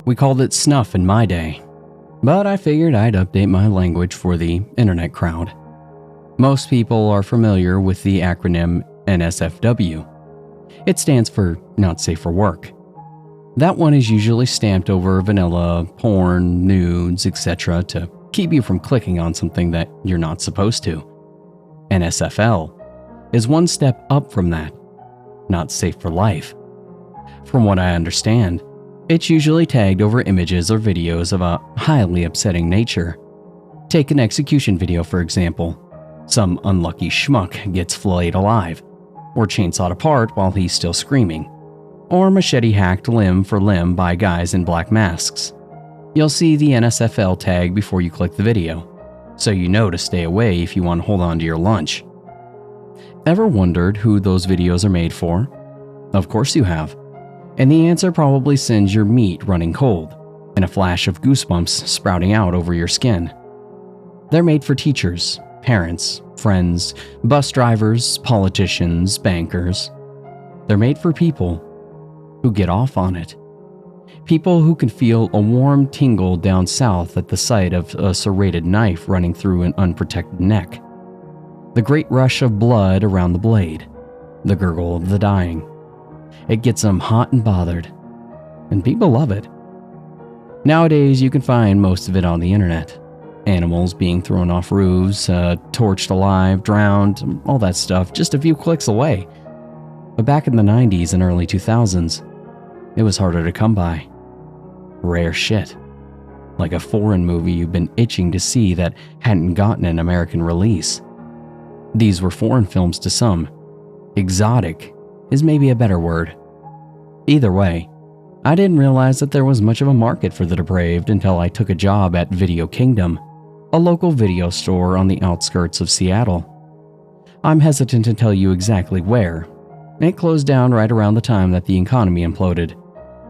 We called it snuff in my day, but I figured I'd update my language for the internet crowd. Most people are familiar with the acronym NSFW. It stands for Not Safe for Work. That one is usually stamped over vanilla, porn, nudes, etc. to keep you from clicking on something that you're not supposed to. NSFL is one step up from that. Not safe for life. From what I understand, it's usually tagged over images or videos of a highly upsetting nature. Take an execution video, for example. Some unlucky schmuck gets filleted alive, or chainsawed apart while he's still screaming, or machete hacked limb for limb by guys in black masks. You'll see the NSFL tag before you click the video, so you know to stay away if you want to hold on to your lunch. Ever wondered who those videos are made for? Of course you have. And the answer probably sends your meat running cold and a flash of goosebumps sprouting out over your skin. They're made for teachers, parents, friends, bus drivers, politicians, bankers. They're made for people who get off on it. People who can feel a warm tingle down south at the sight of a serrated knife running through an unprotected neck. The great rush of blood around the blade. The gurgle of the dying. It gets them hot and bothered. And people love it. Nowadays, you can find most of it on the internet. Animals being thrown off roofs, torched alive, drowned, all that stuff, just a few clicks away. But back in the 90s and early 2000s, it was harder to come by. Rare shit. Like a foreign movie you've been itching to see that hadn't gotten an American release. These were foreign films to some. Exotic is maybe a better word. Either way, I didn't realize that there was much of a market for the depraved until I took a job at Video Kingdom, a local video store on the outskirts of Seattle. I'm hesitant to tell you exactly where. It closed down right around the time that the economy imploded,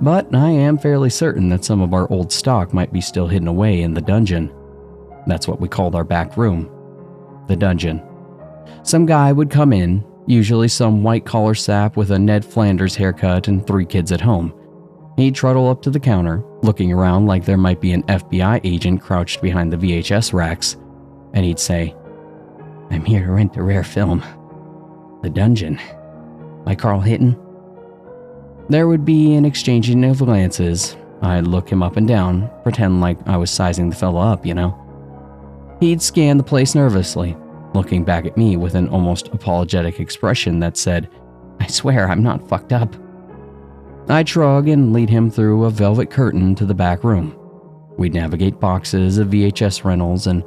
but I am fairly certain that some of our old stock might be still hidden away in the dungeon. That's what we called our back room. The dungeon. Some guy would come in, usually some white-collar sap with a Ned Flanders haircut and 3 kids at home. He'd trundle up to the counter, looking around like there might be an FBI agent crouched behind the VHS racks, and he'd say, "I'm here to rent a rare film. The Dungeon, by Carl Hitton." There would be an exchanging of glances. I'd look him up and down, pretend like I was sizing the fella up, you know. He'd scan the place nervously, looking back at me with an almost apologetic expression that said, "I swear I'm not fucked up." I'd shrug and lead him through a velvet curtain to the back room. We'd navigate boxes of VHS rentals, and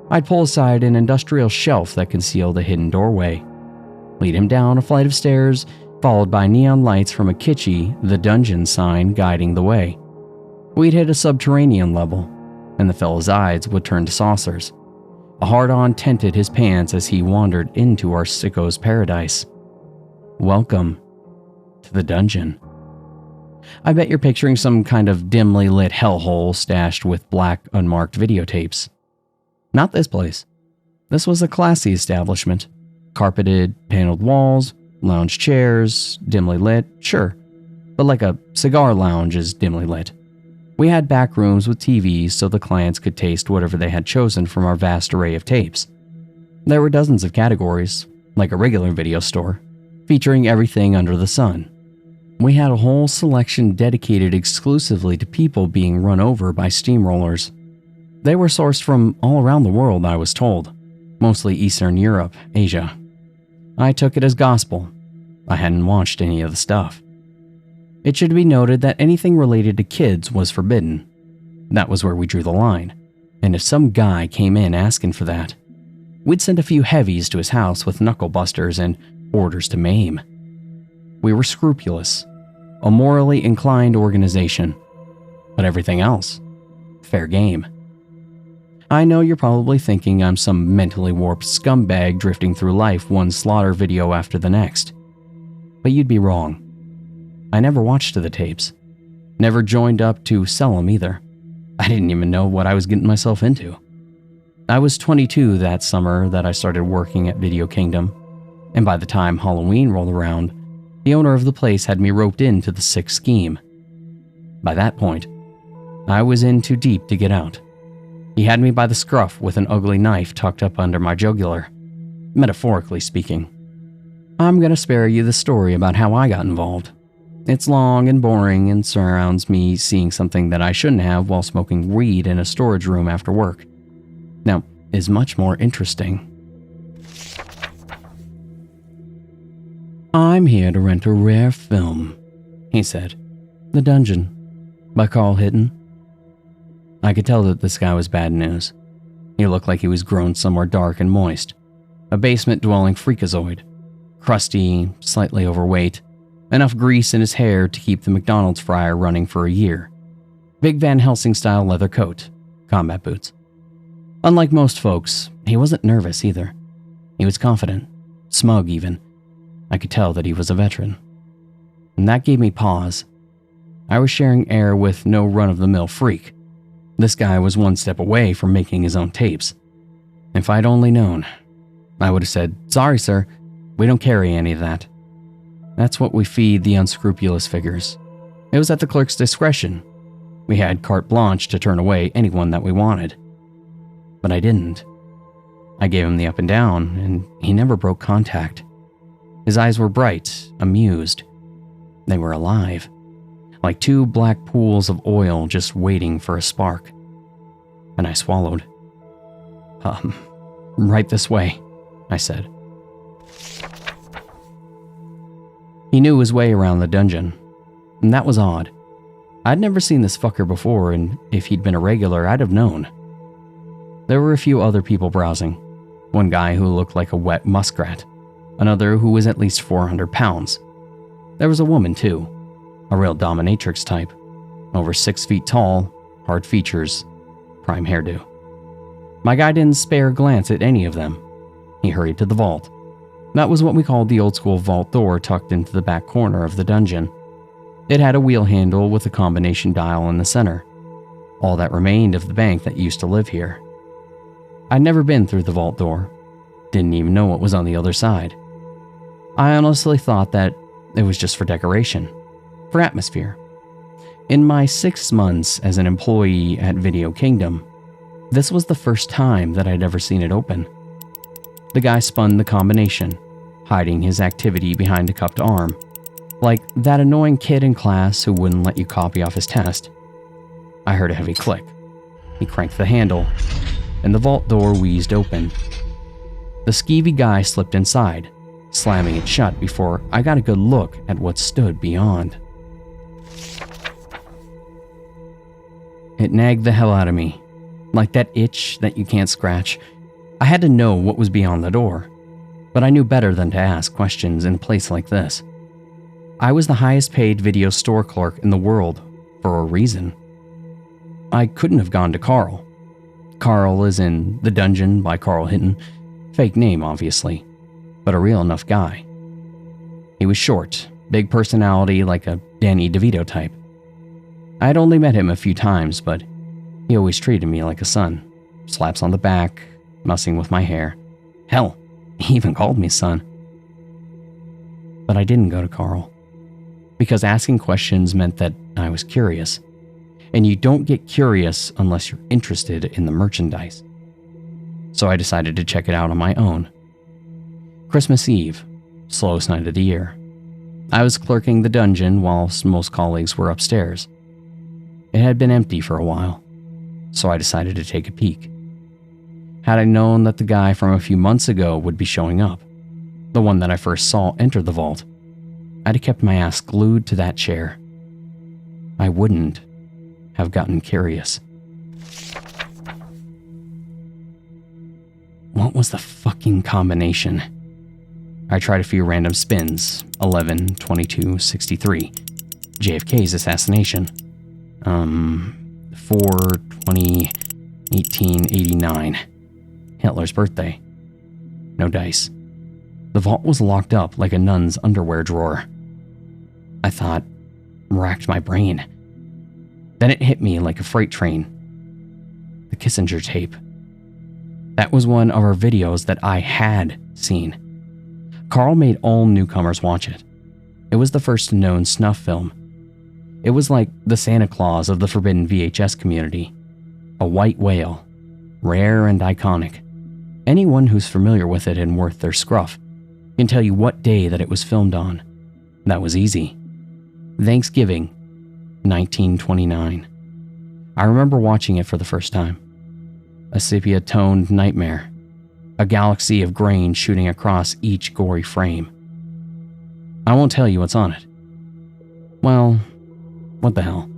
I'd pull aside an industrial shelf that concealed a hidden doorway. Lead him down a flight of stairs, followed by neon lights from a kitschy "The Dungeon" sign guiding the way. We'd hit a subterranean level, and the fella's eyes would turn to saucers. A hard-on tented his pants as he wandered into our sicko's paradise. Welcome to the dungeon. I bet you're picturing some kind of dimly lit hellhole stashed with black, unmarked videotapes. Not this place. This was a classy establishment. Carpeted, paneled walls, lounge chairs, dimly lit, sure. But like a cigar lounge is dimly lit. We had back rooms with TVs so the clients could taste whatever they had chosen from our vast array of tapes. There were dozens of categories, like a regular video store, featuring everything under the sun. We had a whole selection dedicated exclusively to people being run over by steamrollers. They were sourced from all around the world, I was told, mostly Eastern Europe, Asia. I took it as gospel. I hadn't watched any of the stuff. It should be noted that anything related to kids was forbidden. That was where we drew the line, and if some guy came in asking for that, we'd send a few heavies to his house with knuckle busters and orders to maim. We were scrupulous, a morally inclined organization, but everything else, fair game. I know you're probably thinking I'm some mentally warped scumbag drifting through life one slaughter video after the next, but you'd be wrong. I never watched the tapes, never joined up to sell them either. I didn't even know what I was getting myself into. I was 22 that summer that I started working at Video Kingdom, and by the time Halloween rolled around, the owner of the place had me roped into the sick scheme. By that point, I was in too deep to get out. He had me by the scruff with an ugly knife tucked up under my jugular, metaphorically speaking. I'm going to spare you the story about how I got involved. It's long and boring and surrounds me seeing something that I shouldn't have while smoking weed in a storage room after work. Now, is much more interesting. I'm here to rent a rare film, he said. The Dungeon, by Carl Hitton. I could tell that this guy was bad news. He looked like he was grown somewhere dark and moist. A basement-dwelling freakazoid. Crusty, slightly overweight. Enough grease in his hair to keep the McDonald's fryer running for a year. Big Van Helsing-style leather coat. Combat boots. Unlike most folks, he wasn't nervous either. He was confident. Smug, even. I could tell that he was a veteran. And that gave me pause. I was sharing air with no run-of-the-mill freak. This guy was one step away from making his own tapes. If I'd only known, I would have said, "Sorry, sir, we don't carry any of that." That's what we feed the unscrupulous figures. It was at the clerk's discretion. We had carte blanche to turn away anyone that we wanted. But I didn't. I gave him the up and down, and he never broke contact. His eyes were bright, amused. They were alive. Like two black pools of oil just waiting for a spark. And I swallowed. Right this way, I said. He knew his way around the dungeon, and that was odd. I'd never seen this fucker before, and if he'd been a regular, I'd have known. There were a few other people browsing. One guy who looked like a wet muskrat. Another who was at least 400 pounds. There was a woman, too. A real dominatrix type. Over 6 feet tall, hard features, prime hairdo. My guy didn't spare a glance at any of them. He hurried to the vault. That was what we called the old-school vault door tucked into the back corner of the dungeon. It had a wheel handle with a combination dial in the center. All that remained of the bank that used to live here. I'd never been through the vault door. Didn't even know what was on the other side. I honestly thought that it was just for decoration. For atmosphere. In my 6 months as an employee at Video Kingdom, this was the first time that I'd ever seen it open. The guy spun the combination, hiding his activity behind a cupped arm, like that annoying kid in class who wouldn't let you copy off his test. I heard a heavy click. He cranked the handle, and the vault door wheezed open. The skeevy guy slipped inside, slamming it shut before I got a good look at what stood beyond. It nagged the hell out of me, like that itch that you can't scratch. I had to know what was beyond the door, but I knew better than to ask questions in a place like this. I was the highest paid video store clerk in the world for a reason. I couldn't have gone to Carl. Carl is in The Dungeon by Carl Hitton. Fake name, obviously, but a real enough guy. He was short, big personality like a Danny DeVito type. I had only met him a few times, but he always treated me like a son. Slaps on the back, messing with my hair. Hell, he even called me son. But I didn't go to Carl, because asking questions meant that I was curious. And you don't get curious unless you're interested in the merchandise. So I decided to check it out on my own. Christmas Eve, slowest night of the year. I was clerking the dungeon whilst most colleagues were upstairs. It had been empty for a while, so I decided to take a peek. Had I known that the guy from a few months ago would be showing up, the one that I first saw enter the vault, I'd have kept my ass glued to that chair. I wouldn't have gotten curious. What was the fucking combination? I tried a few random spins. 11, 22, 63. JFK's assassination. 4, 20, 1889. Hitler's birthday. No dice. The vault was locked up like a nun's underwear drawer. I thought, racked my brain. Then it hit me like a freight train. The Kissinger tape. That was one of our videos that I had seen. Carl made all newcomers watch it. It was the first known snuff film. It was like the Santa Claus of the forbidden VHS community. A white whale, rare and iconic. Anyone who's familiar with it and worth their scruff can tell you what day that it was filmed on. That was easy. Thanksgiving, 1929. I remember watching it for the first time. A sepia-toned nightmare. A galaxy of grain shooting across each gory frame. I won't tell you what's on it. Well, what the hell.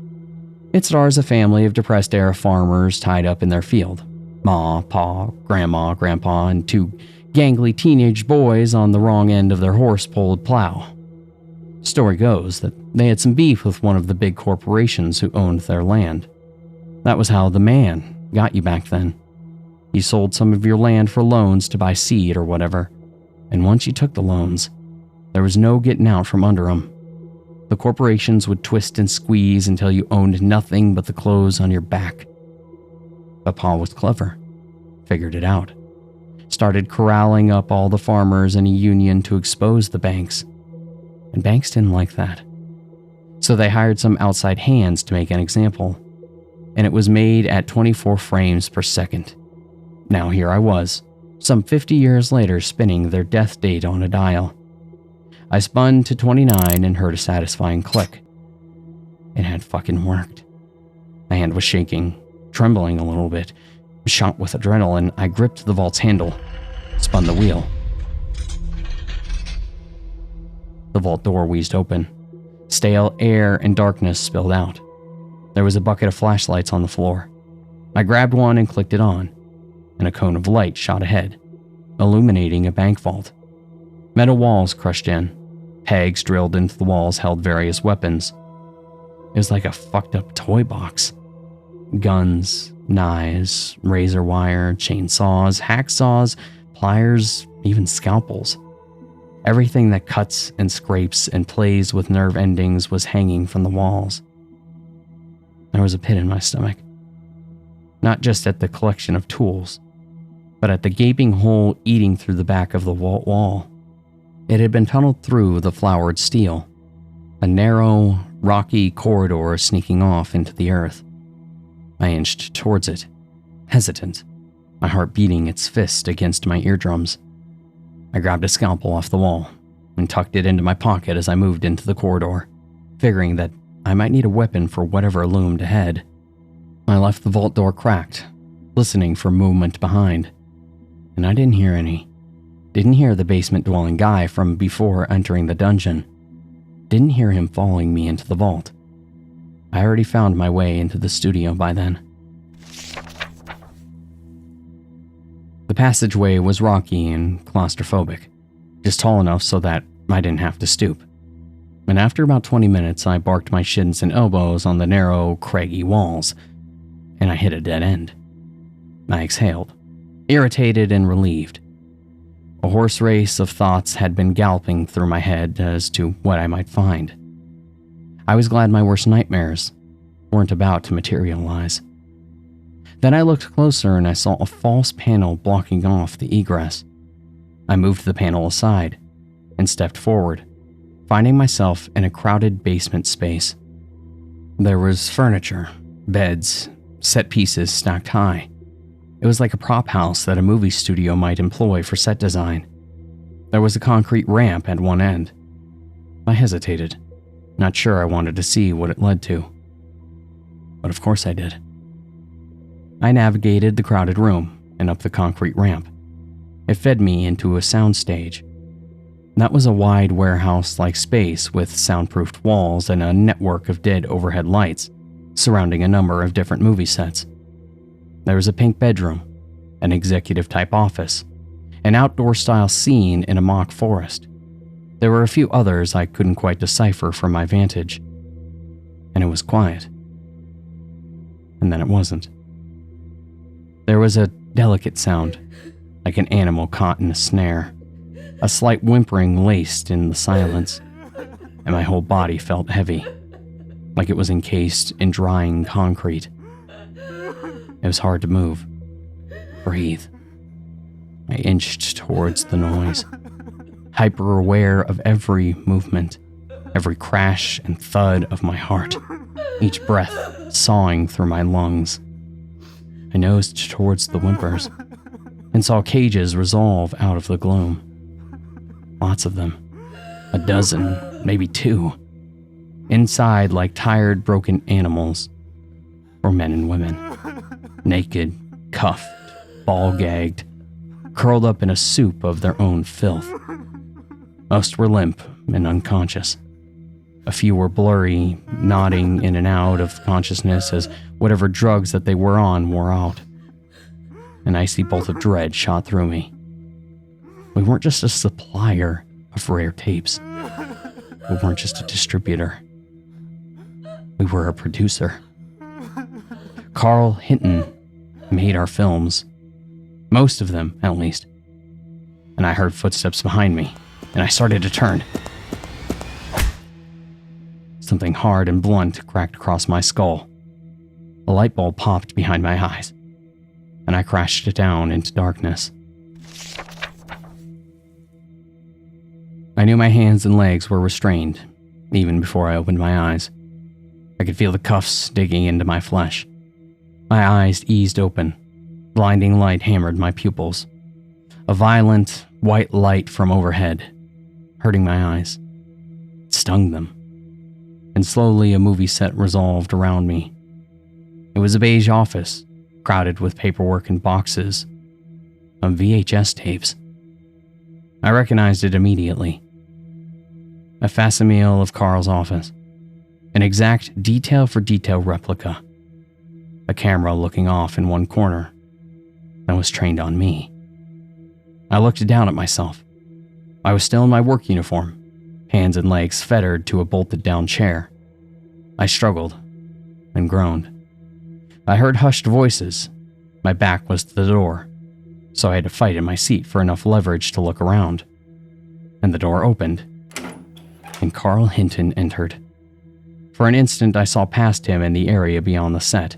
It stars a family of depressed-era farmers tied up in their field. Ma, Pa, Grandma, Grandpa, and two gangly teenage boys on the wrong end of their horse-pulled plow. Story goes that they had some beef with one of the big corporations who owned their land. That was how the man got you back then. You sold some of your land for loans to buy seed or whatever, and once you took the loans, there was no getting out from under them. The corporations would twist and squeeze until you owned nothing but the clothes on your back. But Pa was clever, figured it out, started corralling up all the farmers in a union to expose the banks. And banks didn't like that. So they hired some outside hands to make an example, and it was made at 24 frames per second. Now here I was, some 50 years later, spinning their death date on a dial. I spun to 29 and heard a satisfying click. It had fucking worked. My hand was shaking, trembling a little bit. Shot with adrenaline, I gripped the vault's handle, spun the wheel. The vault door wheezed open. Stale air and darkness spilled out. There was a bucket of flashlights on the floor. I grabbed one and clicked it on, and a cone of light shot ahead, illuminating a bank vault. Metal walls crushed in. Pegs drilled into the walls held various weapons. It was like a fucked up toy box. Guns, knives, razor wire, chainsaws, hacksaws, pliers, even scalpels. Everything that cuts and scrapes and plays with nerve endings was hanging from the walls. There was a pit in my stomach. Not just at the collection of tools, but at the gaping hole eating through the back of the vault wall. It had been tunneled through the flowered steel, a narrow, rocky corridor sneaking off into the earth. I inched towards it, hesitant, my heart beating its fist against my eardrums. I grabbed a scalpel off the wall and tucked it into my pocket as I moved into the corridor, figuring that I might need a weapon for whatever loomed ahead. I left the vault door cracked, listening for movement behind, and I didn't hear any. Didn't hear the basement-dwelling guy from before entering the dungeon. Didn't hear him following me into the vault. I already found my way into the studio by then. The passageway was rocky and claustrophobic, just tall enough so that I didn't have to stoop. And after about 20 minutes, I barked my shins and elbows on the narrow, craggy walls, and I hit a dead end. I exhaled, irritated and relieved. A horse race of thoughts had been galloping through my head as to what I might find. I was glad my worst nightmares weren't about to materialize. Then I looked closer and I saw a false panel blocking off the egress. I moved the panel aside and stepped forward, finding myself in a crowded basement space. There was furniture, beds, set pieces stacked high. It was like a prop house that a movie studio might employ for set design. There was a concrete ramp at one end. I hesitated, not sure I wanted to see what it led to. But of course I did. I navigated the crowded room and up the concrete ramp. It fed me into a soundstage. That was a wide warehouse-like space with soundproofed walls and a network of dead overhead lights surrounding a number of different movie sets. There was a pink bedroom, an executive-type office, an outdoor-style scene in a mock forest. There were a few others I couldn't quite decipher from my vantage. And it was quiet. And then it wasn't. There was a delicate sound, like an animal caught in a snare, a slight whimpering laced in the silence, and my whole body felt heavy, like it was encased in drying concrete. It was hard to move, breathe. I inched towards the noise, hyper-aware of every movement. every crash and thud of my heart, each breath sawing through my lungs. I nosed towards the whimpers and saw cages resolve out of the gloom. Lots of them. A dozen, maybe 2. Inside, like tired, broken animals, were men and women. Naked, cuffed, ball-gagged, curled up in a soup of their own filth. Most were limp and unconscious. A few were blurry, nodding in and out of consciousness as whatever drugs that they were on wore out. An icy bolt of dread shot through me. We weren't just a supplier of rare tapes. We weren't just a distributor. We were a producer. Carl Hinton made our films. Most of them, at least. And I heard footsteps behind me, and I started to turn. Something hard and blunt cracked across my skull. A light bulb popped behind my eyes, and I crashed down into darkness. I knew my hands and legs were restrained, even before I opened my eyes. I could feel the cuffs digging into my flesh. My eyes eased open. Blinding light hammered my pupils. A violent, white light from overhead, hurting my eyes. It stung them. And slowly a movie set resolved around me. It was a beige office, crowded with paperwork and boxes of VHS tapes. I recognized it immediately. A facsimile of Carl's office. An exact detail-for-detail replica. A camera looking off in one corner that was trained on me. I looked down at myself. I was still in my work uniform, hands and legs fettered to a bolted-down chair. I struggled and groaned. I heard hushed voices. My back was to the door, so I had to fight in my seat for enough leverage to look around. And the door opened, and Carl Hinton entered. For an instant, I saw past him in the area beyond the set.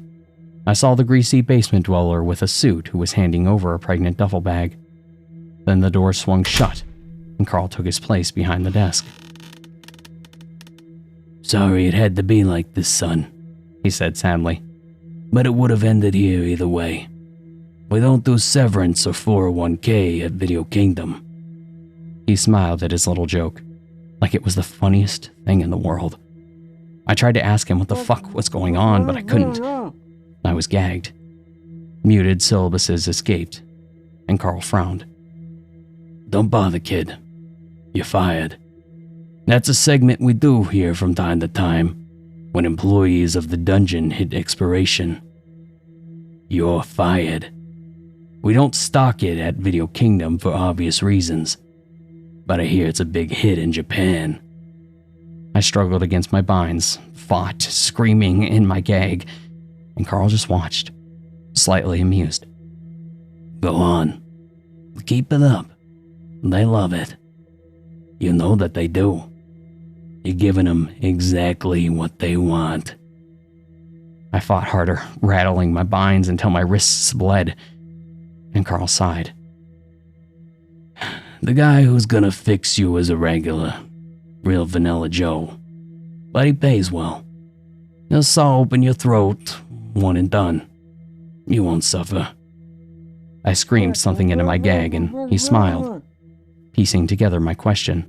I saw the greasy basement dweller with a suit who was handing over a pregnant duffel bag. Then the door swung shut, and Carl took his place behind the desk. "Sorry it had to be like this, son," he said sadly. "But it would have ended here either way. We don't do severance or 401k at Video Kingdom." He smiled at his little joke, like it was the funniest thing in the world. I tried to ask him what the fuck was going on, but I couldn't. I was gagged. Muted syllabuses escaped, and Carl frowned. "Don't bother, kid. You're fired. That's a segment we do here from time to time, when employees of the dungeon hit expiration. You're fired. We don't stock it at Video Kingdom for obvious reasons, but I hear it's a big hit in Japan." I struggled against my binds, fought, screaming in my gag, and Carl just watched, slightly amused. "Go on. Keep it up. They love it. You know that they do. You're giving them exactly what they want." I fought harder, rattling my binds until my wrists bled, and Carl sighed. "The guy who's gonna fix you is a regular. Real vanilla Joe. But he pays well. He'll saw open your throat, one and done. You won't suffer." I screamed something into my gag, and he smiled, piecing together my question.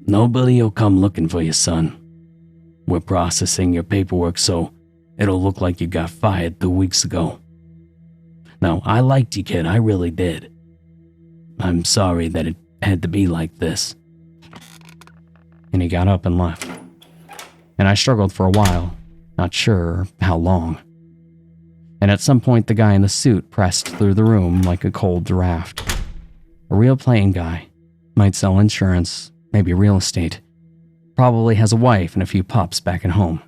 "Nobody'll come looking for you, son. We're processing your paperwork so it'll look like you got fired 2 weeks ago. Now, I liked you, kid, I really did. I'm sorry that it had to be like this." And he got up and left. And I struggled for a while, not sure how long. And at some point, the guy in the suit pressed through the room like a cold draft. A real plain guy. Might sell insurance, maybe real estate. Probably has a wife and a few pups back at home.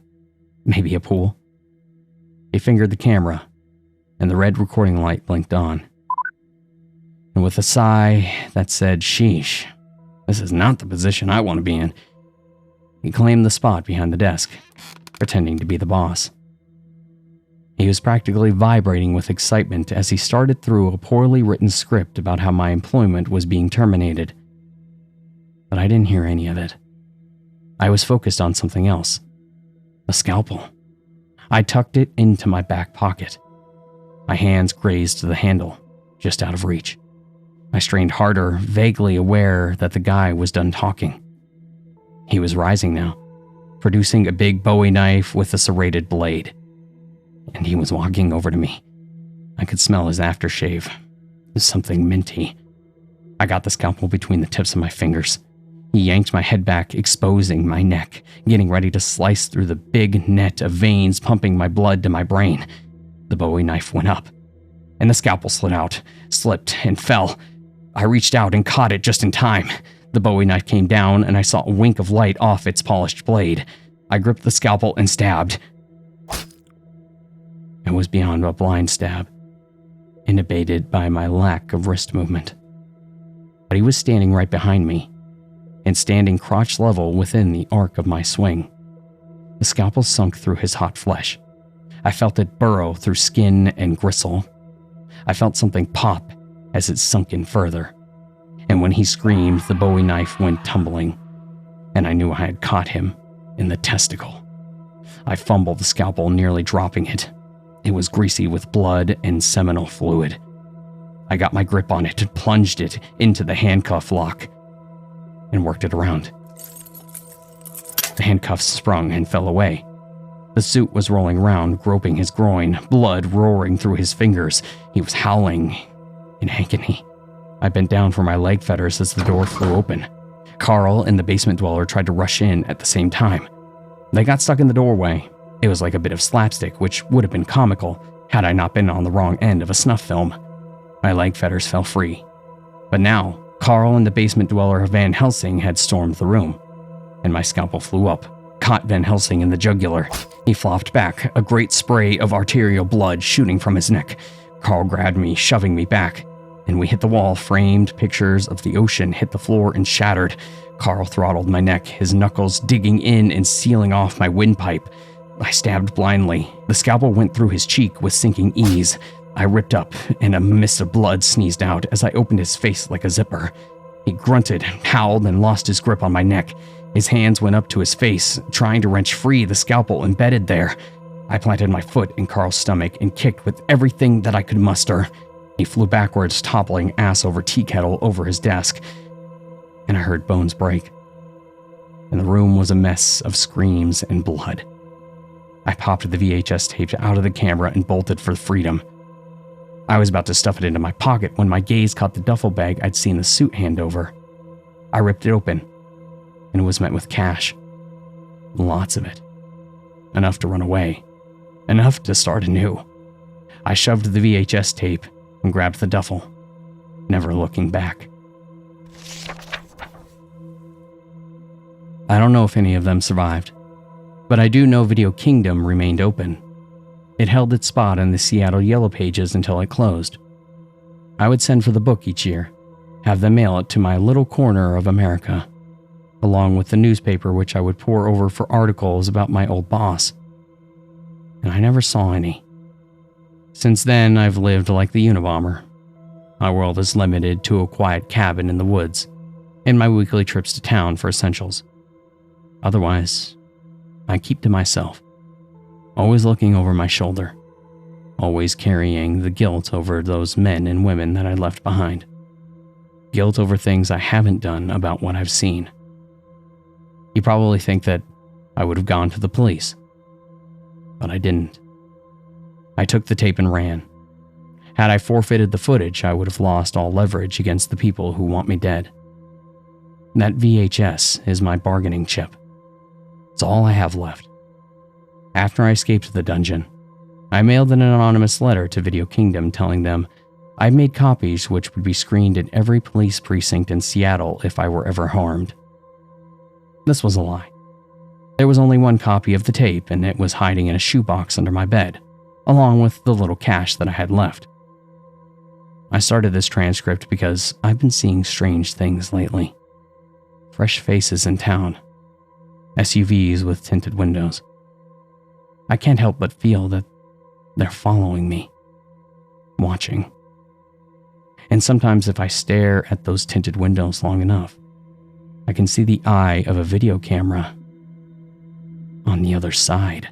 Maybe a pool. He fingered the camera, and the red recording light blinked on. And with a sigh that said, "Sheesh, this is not the position I want to be in," he claimed the spot behind the desk, pretending to be the boss. He was practically vibrating with excitement as he started through a poorly written script about how my employment was being terminated. But I didn't hear any of it. I was focused on something else. A scalpel. I tucked it into my back pocket. My hands grazed the handle, just out of reach. I strained harder, vaguely aware that the guy was done talking. He was rising now, producing a big Bowie knife with a serrated blade. And he was walking over to me. I could smell his aftershave. Something minty. I got the scalpel between the tips of my fingers. He yanked my head back, exposing my neck, getting ready to slice through the big net of veins pumping my blood to my brain. The Bowie knife went up, and the scalpel slid out, slipped, and fell. I reached out and caught it just in time. The Bowie knife came down, and I saw a wink of light off its polished blade. I gripped the scalpel and stabbed. It was beyond a blind stab, inhibited by my lack of wrist movement. But he was standing right behind me, and standing crotch level within the arc of my swing. The scalpel sunk through his hot flesh. I felt it burrow through skin and gristle. I felt something pop as it sunk in further. And when he screamed, the Bowie knife went tumbling, and I knew I had caught him in the testicle. I fumbled the scalpel, nearly dropping it. It was greasy with blood and seminal fluid. I got my grip on it and plunged it into the handcuff lock and worked it around. The handcuffs sprung and fell away. The suit was rolling around, groping his groin, blood roaring through his fingers. He was howling in agony. I bent down for my leg fetters as the door flew open. Carl and the basement dweller tried to rush in at the same time. They got stuck in the doorway. It was like a bit of slapstick, which would have been comical had I not been on the wrong end of a snuff film. My leg fetters fell free. But now, Carl and the basement dweller Van Helsing had stormed the room, and my scalpel flew up, caught Van Helsing in the jugular. He flopped back, a great spray of arterial blood shooting from his neck. Carl grabbed me, shoving me back, and we hit the wall. Framed pictures of the ocean hit the floor and shattered. Carl throttled my neck, his knuckles digging in and sealing off my windpipe. I stabbed blindly. The scalpel went through his cheek with sinking ease. I ripped up, and a mist of blood sneezed out as I opened his face like a zipper. He grunted, howled, and lost his grip on my neck. His hands went up to his face, trying to wrench free the scalpel embedded there. I planted my foot in Carl's stomach and kicked with everything that I could muster. He flew backwards, toppling ass over tea kettle over his desk, and I heard bones break. And the room was a mess of screams and blood. I popped the VHS tape out of the camera and bolted for freedom. I was about to stuff it into my pocket when my gaze caught the duffel bag I'd seen the suit hand over. I ripped it open, and it was met with cash. Lots of it. Enough to run away. Enough to start anew. I shoved the VHS tape and grabbed the duffel, never looking back. I don't know if any of them survived, but I do know Video Kingdom remained open. It held its spot in the Seattle Yellow Pages until it closed. I would send for the book each year, have them mail it to my little corner of America, along with the newspaper which I would pore over for articles about my old boss. And I never saw any. Since then, I've lived like the Unabomber. My world is limited to a quiet cabin in the woods and my weekly trips to town for essentials. Otherwise, I keep to myself, always looking over my shoulder, always carrying the guilt over those men and women that I left behind. Guilt over things I haven't done about what I've seen. You probably think that I would have gone to the police, but I didn't. I took the tape and ran. Had I forfeited the footage, I would have lost all leverage against the people who want me dead. That VHS is my bargaining chip. It's all I have left. After I escaped the dungeon, I mailed an anonymous letter to Video Kingdom telling them I'd made copies which would be screened in every police precinct in Seattle if I were ever harmed. This was a lie. There was only one copy of the tape, and it was hiding in a shoebox under my bed, along with the little cash that I had left. I started this transcript because I've been seeing strange things lately. Fresh faces in town. SUVs with tinted windows. I can't help but feel that they're following me. Watching. And sometimes if I stare at those tinted windows long enough, I can see the eye of a video camera on the other side.